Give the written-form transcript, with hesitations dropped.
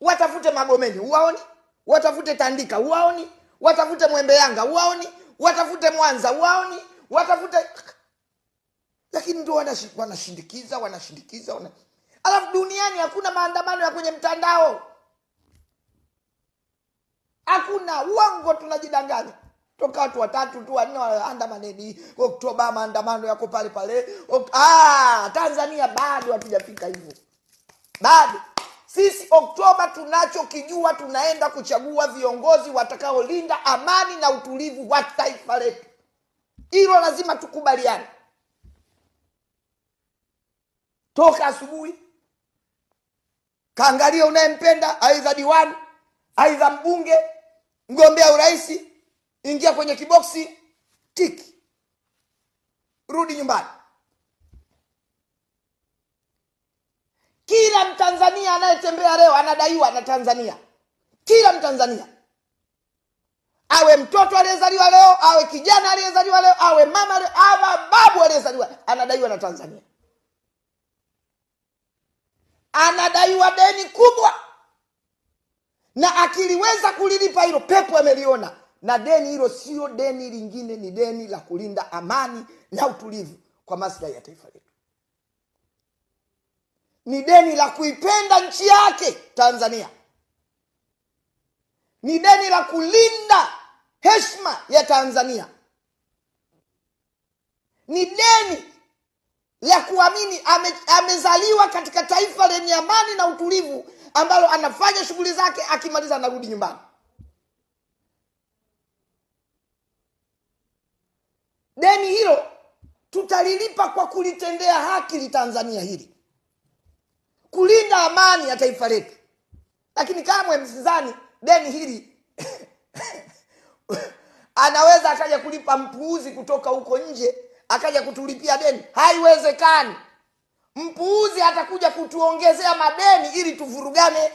Watafute Magomeni, uwaoni? Watafute Tandika, uwaoni? Watafute Mwembe Yanga, uwaoni? Watafute Mwanza, uwaoni? Watafute, lakini ndio wanashindikiza. Alafu duniani hakuna maandamano ya kwenye mtandao. Hakuna, uongo, tunajidanganya. Toka watu 3 tu 4 waandamaneni Oktoba, maandamano yako pale pale. Tanzania bado hatujafika hivyo. Bado. Sisi Oktoba tunachokijua, tunaenda kuchagua viongozi watakaolinda amani na utulivu wa taifa letu. Hilo lazima tukubaliane. Toka asubuhi kaangalia unayempenda, aidha diwani, aidha mbunge, mgombea urais, ingia kwenye kiboksi, tiki, rudi nyumbani. Kila Mtanzania anayetembea leo anadaiwa na Tanzania. Kila Mtanzania, awe mtoto aliyezaliwa leo, awe kijana aliyezaliwa leo, awe mama, awe babu aliyezaliwa, anadaiwa na Tanzania. Anadaiwa deni kubwa, na akiliweza kulilipa hilo, pepo ameliona. Na deni hilo sio deni lingine, ni deni la kulinda amani na utulivu kwa maslahi ya taifa letu. Ni deni la kuipenda nchi yake Tanzania. Ni deni la kulinda heshima ya Tanzania. Ni deni la kuamini amezaliwa katika taifa lenye amani na utulivu, ambalo anafanya shughuli zake, akimaliza anarudi nyumbani. Deni hilo tutalilipa kwa kulitendea haki Tanzania hili, kulinda amani ya taifa letu. Lakini kama msizani deni hili anaweza akaja kulipa mpuuzi kutoka huko nje, akaja kutulipia deni. Haiwezekani. Mpuuzi atakuja kutuongezea madeni ili tuvurugane.